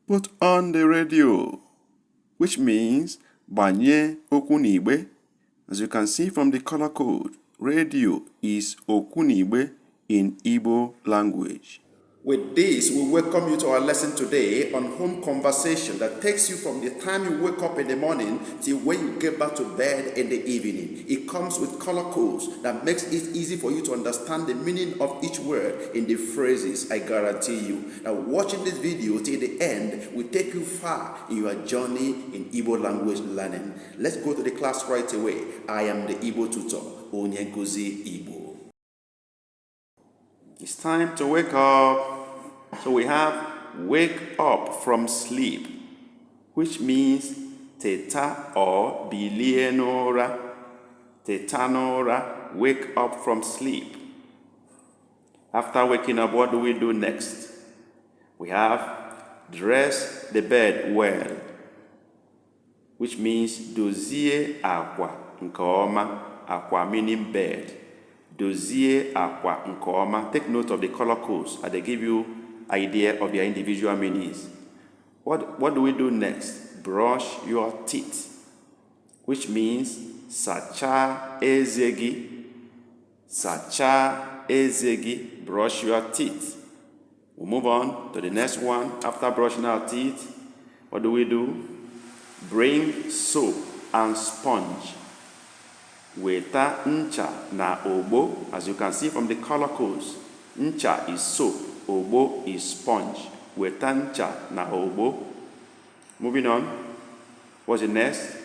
Put on the radio, which means banye okunigbe. As you can see from the color code, radio is okunigbe in Igbo language. With this, we welcome you to our lesson today on home conversation that takes you from the time you wake up in the morning till when you get back to bed in the evening. It comes with color codes that makes it easy for you to understand the meaning of each word in the phrases, I guarantee you. Now, watching this video till the end will take you far in your journey in Igbo language learning. Let's go to the class right away. I am the Igbo tutor, Onye Nkuzi Igbo. It's time to wake up. So we have wake up from sleep, which means teta or bilie n'ụra. Teta n'ụra, wake up from sleep. After waking up, what do we do next? We have dress the bed well, which means dozie akwa nke ọma. Akwa meaning bed. Dozie akwa nke ọma. Take note of the color codes as they give you idea of their individual meanings. What do we do next? Brush your teeth, which means sacha ezegi. Sacha ezegi, brush your teeth. We'll move on to the next one. After brushing our teeth, what do we do? Bring soap and sponge. Weta ncha na ogbo. As you can see from the color codes, ncha is soap, ogbo is sponge. Weta ncha na ogbo. Moving on, what's the next?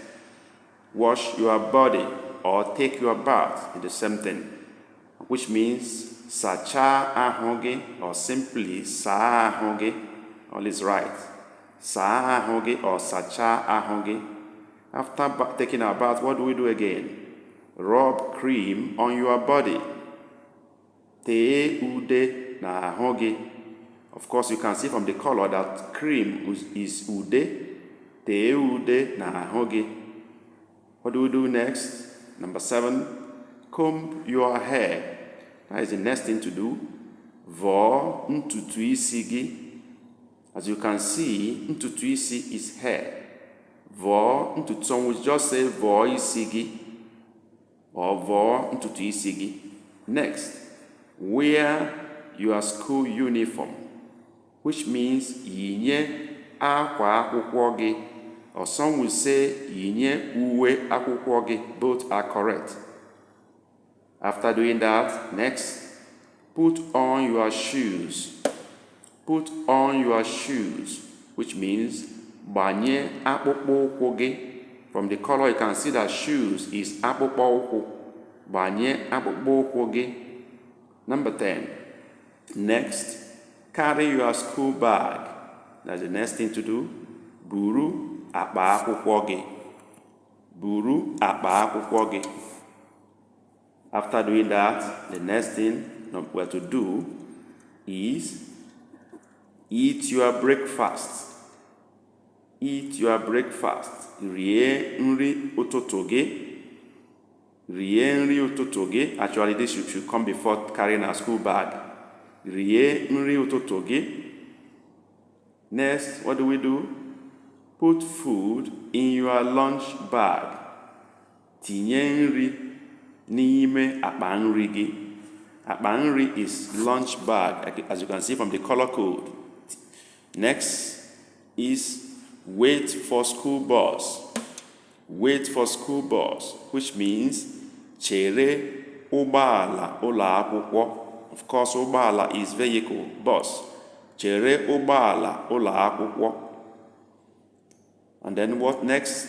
Wash your body or take your bath in the same thing, which means sacha ahụ gị or simply saa ahụ gị. All is right. Saa ahụ gị or sacha ahụ gị. After taking our bath, what do we do again? Rub cream on your body. Tee ude na ahụ gị. Of course, you can see from the color that cream is ude. Tee ude na ahụ gị. What do we do next? Number 7, comb your hair. That is the next thing to do. Vọọ ntutu isi gị. As you can see, ntutu isi is hair. Vọọ ntutu, some will just say vọọ isi gị or vọọ ntutu isi gị. Next, wear your school uniform, which means yinye akwa akwụkwọ gị, or some will say yinye uwe akwụkwọ gị. Both are correct. After doing that, next, put on your shoes. Put on your shoes, which means banye akpụkpọ ụkwụ gị. From the color, you can see that shoes is akpụkpọ ụkwụ. Banye akpụkpọ ụkwụ gị. Number 10. Next, carry your school bag. That's the next thing to do. Buru akpa akwụkwọ gị. Buru akpa akwụkwọ gị. After doing that, the next thing we have to do is eat your breakfast. Eat your breakfast. Rie nri ụtụtụ gị. Rie nri ụtụtụ gị. Actually, this should come before carrying a school bag. Rie nri ụtụtụ gị. Next, what do we do? Put food in your lunch bag. Tinye nri n'ime akpa nri gị. Akpa nri is lunch bag, as you can see from the color code. Next is wait for school bus. Wait for school bus, which means chere ụgbọala ụlọ akwụkwọ. Of course, ụgbọala is vehicle, bus. Chere ụgbọala ụlọ akwụkwọ. And then what next?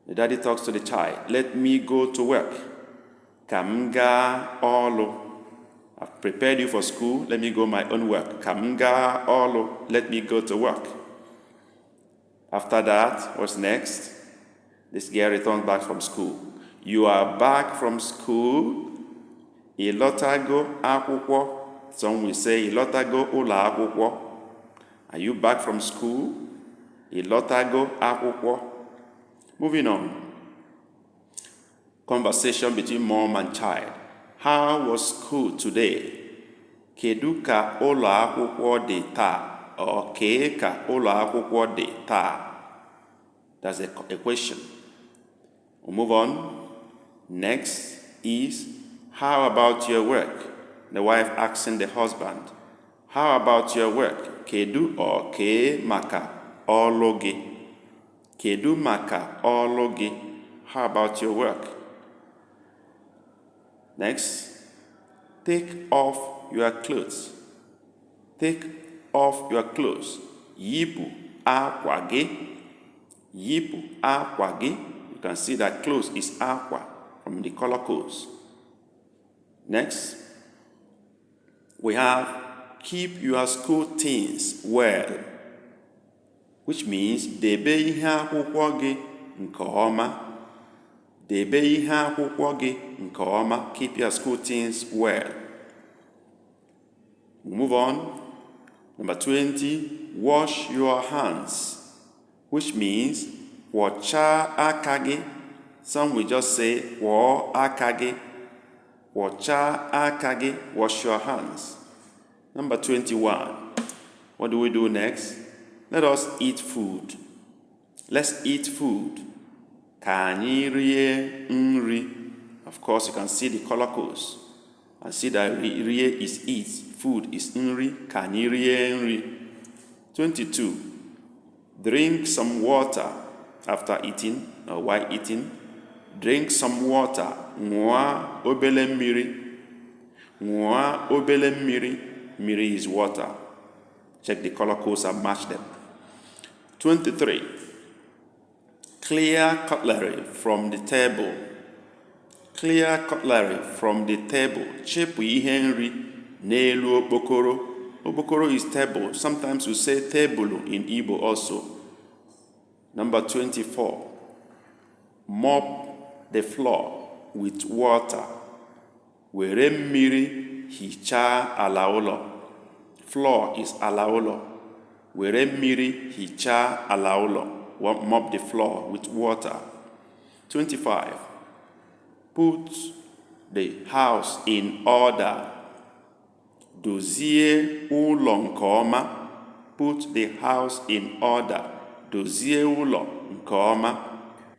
The daddy talks to the child. Let me go to work. Ka m gaa ọrụ. I've prepared you for school. Let me go my own work. Ka m gaa ọrụ. Let me go to work. After that, what's next? This girl returns back from school. You are back from school. Ịlọtago akwụkwọ. Some will say ịlọtago ụlọ akwụkwọ. Are you back from school? Ịlọtago akwụkwọ. Moving on. Conversation between mom and child. How was school today? Kedu ka ụlọ akwụkwọ dị taa? or kee ka ụlọ akwụkwọ dị taa? That's a question. We'll move on. Next is, how about your work? The wife asking the husband, how about your work? Kedu or kee maka ọlụ gị? Kedu maka ọlụ gị? How about your work? Next, take off your clothes. Take off your clothes. Yipu akwa gị. Yipu akwa gị. You can see that clothes is aqua from the color codes. Next, we have keep your school things well, which means debe ihe akwụkwọ gị nke ọma. Debe ihe akwụkwọ gị nke ọma. Keep your school things well. We'll move on. Number 20, wash your hands, which means kwọchaa aka gị. Some will just say kwọọ aka gị. Kwọchaa aka gị. Wash your hands. Number 21, what do we do next? Let us eat food. Let's eat food. Ka anyị rie nri. Of course, you can see the color codes and see that rie is eat, food is nri, ka anyị rie nri. 22, drink some water after eating or while eating. Drink some water. Ṅụọ obele mmiri. Ṅụọ obele mmiri. Mmiri is water. Check the color codes and match them. 23, clear cutlery from the table. Clear cutlery from the table. Chepụ ihe nri n'elu okpokoro. Okpokoro is table. Sometimes we say table in Igbo also. Number 24, mop the floor with water. Were mmiri hichaa ala ụlọ. Floor is ala ụlọ. Were mmiri hichaa ala ụlọ. Mop the floor with water. 25, put the house in order. Dozie ụlọ nke ọma. Put the house in order. Dozie ụlọ nke ọma.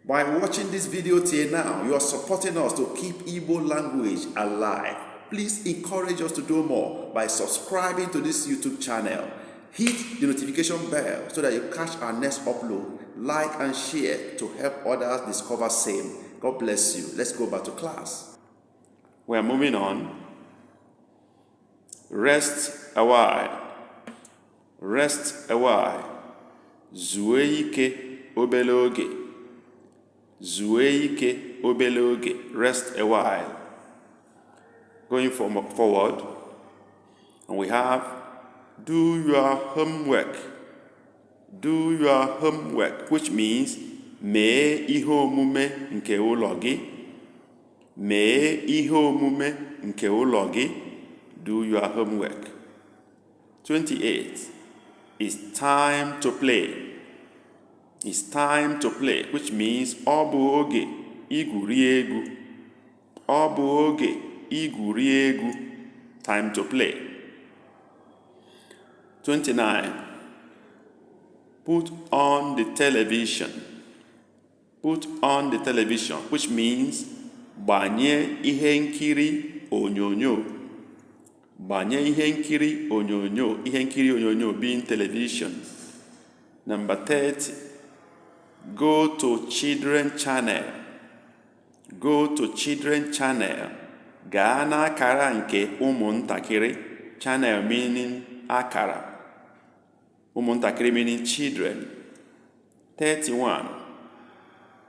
By watching this video till now, you are supporting us to keep Igbo language alive. Please encourage us to do more by subscribing to this YouTube channel. Hit the notification bell so that you catch our next upload. Like and share to help others discover same. God bless you. Let's go back to class. We are moving on. Rest a while. Rest a while. Zuo ike obele oge. Zuo ike obele oge. Rest a while. Going forward, and we have do your homework. Do your homework, which means mee ihe omume nke ụlọ gị. Mee ihe omume nke ụlọ gị. Do your homework. 28, it's time to play. It's time to play, which means ọ bụ oge igwuri egwu. Ọ bụ oge igwuri egwu. Time to play. 29, put on the television. Put on the television, which means gbanye ihe nkiri onyonyo. Gbanye ihe nkiri onyonyo. Ihe nkiri onyonyo being television. Number 30, go to children channel. Go to children channel. Gaa n'akara nke ụmụntakịrị. Channel meaning akara. Ụmụntakịrị meaning children. 31,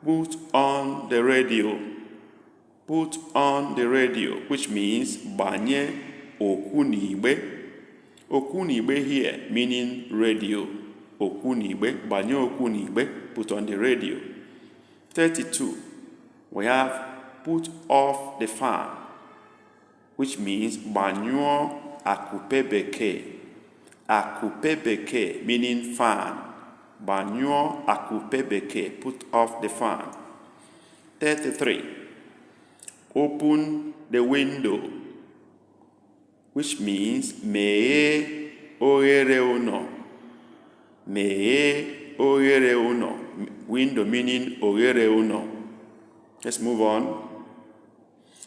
put on the radio. Put on the radio, which means gbanye okwunigbe. Okwunigbe here meaning radio. Okwunigbe, gbanye okwunigbe, put on the radio. 32, we have put off the fan, which means gbanyụọ akupe bekee. Akupe bekee meaning fan. Gbanyụọ akupe bekee, put off the fan. 33, open the window, which means meghee oghere ụlọ. Meghee oghere ụnọ. Window meaning oghere ụnọ. Let's move on.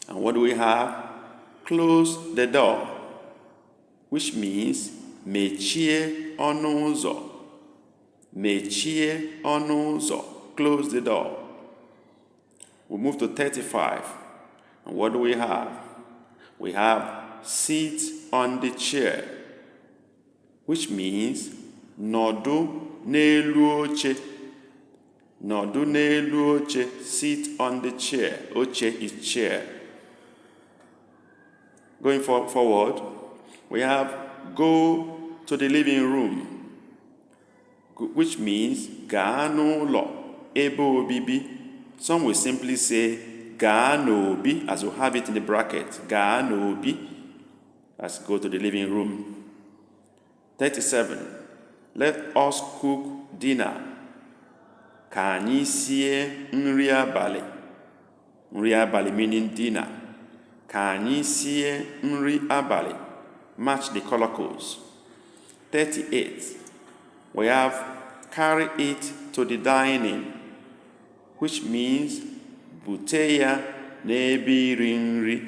And what do we have? Close the door, which means mechie ọnụ ụzọ. Mechie ọnụ ụzọ. Close the door. We move to 35. And what do we have? We have sit on the chair, which means nọdụ n'elu oche. Nọdụ n'elu oche. Sit on the chair. Oche is chair. Going forward, we have go to the living room, which means gaa n'ụlọ ebe obibi. Some will simply say gaa n'obi, as we have it in the bracket. Gaa n'obi. Let's go to the living room. 37. Let us cook dinner. Ka anyị sie nri abalị. Nri abalị meaning dinner. Ka anyị sie nri abalị. Match the color codes. 38. We have carry it to the dining, which means bute ya n'ebe iri nri.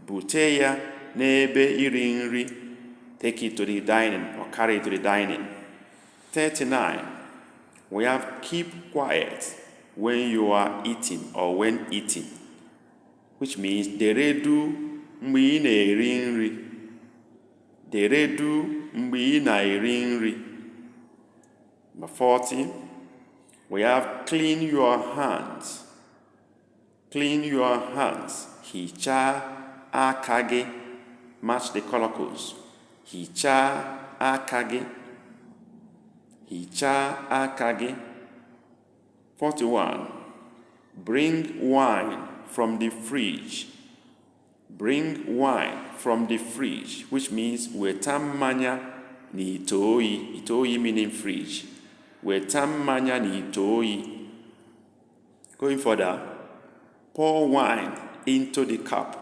Bute ya n'ebe iri nri. Take it to the dining or carry it to the dining. 39. We have keep quiet when you are eating or when eating, which means deredu mgbe ị na-eri nri. Deredu mgbe ị na-eri nri. Number 40. We have clean your hands. Clean your hands. Hichaa aka gị. Match the color codes. Hichaa aka gị. Hichaa aka gị. 41. Bring wine from the fridge. Bring wine from the fridge, which means weta mmanya n'ite oyi. Ite oyi meaning fridge. Weta mmanya n'ite oyi. Going further, pour wine into the cup.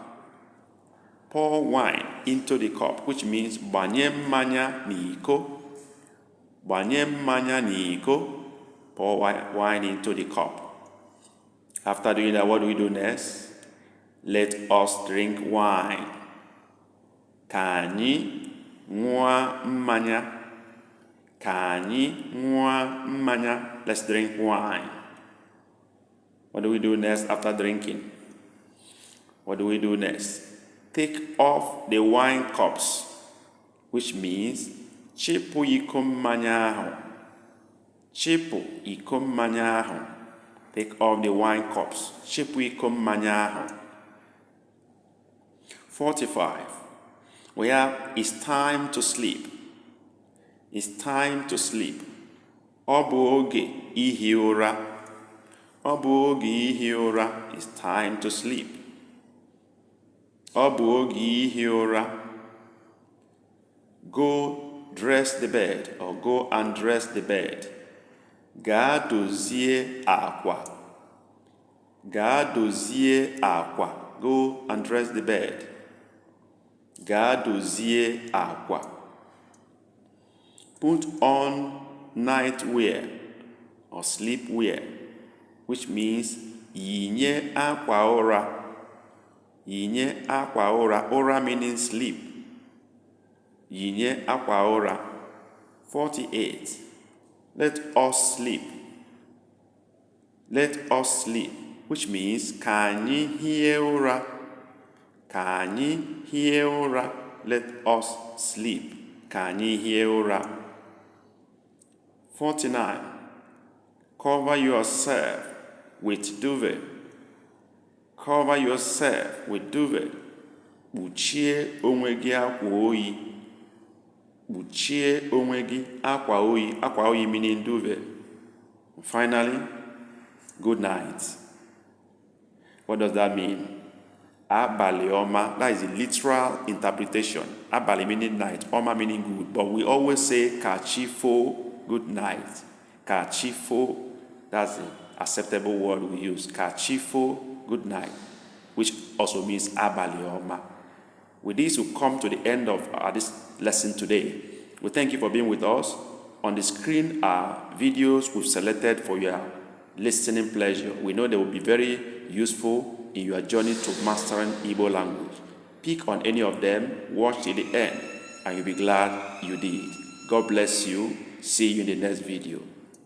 Pour wine into the cup, which means gbanye mmanya n'iko. Gbanye mmanya n'iko. Pour wine into the cup. After doing that, what do we do next? Let us drink wine. Ka anyị ṅụọ mmanya. Ka anyị ṅụọ mmanya. Let's drink wine. What do we do next after drinking? What do we do next? Take off the wine cups, which means chịpụ iko mmanya ahụ. Chịpụ iko mmanya ahụ. Take off the wine cups. Chịpụ iko mmanya ahụ. 45. We have it's time to sleep. It's time to sleep. Ọ bụ oge ihi ụra. Ọ bụ oge ihi ụra. It's time to sleep. Ọ bụ oge ihi ụra. Go dress the bed or go and dress the bed. Gaa dozie akwa. Gaa dozie akwa. Go and dress the bed. Gaa dozie akwa. Put on night wear or sleep wear, which means yinye akwa ụra. Yinye akwa ụra. Ụra meaning sleep. Yinye akwa ụra. 48. Let us sleep. Let us sleep, which means ka anyị hie ụra. Ka anyị hie ụra. Let us sleep. Ka anyị hie ụra. 49. Cover yourself with duvet. Cover yourself with duvet. Kpuchie onwe gị akwa oyi. Kpuchie onwe gị akwa oyi. Akwa oyi meaning duvet. Finally, good night. What does that mean? Abalị ọma. That is the literal interpretation. Abalị meaning night. Ọma meaning good. But we always say kachifo, good night. Kachifo, that's the acceptable word we use. Kachifo, good night, which also means abalị ọma. With this, we come to the end of this lesson today. We thank you for being with us. On the screen are videos we've selected for your listening pleasure. We know they will be very useful in your journey to mastering Igbo language. Pick on any of them, watch till the end, and you'll be glad you did. God bless you. See you in the next video.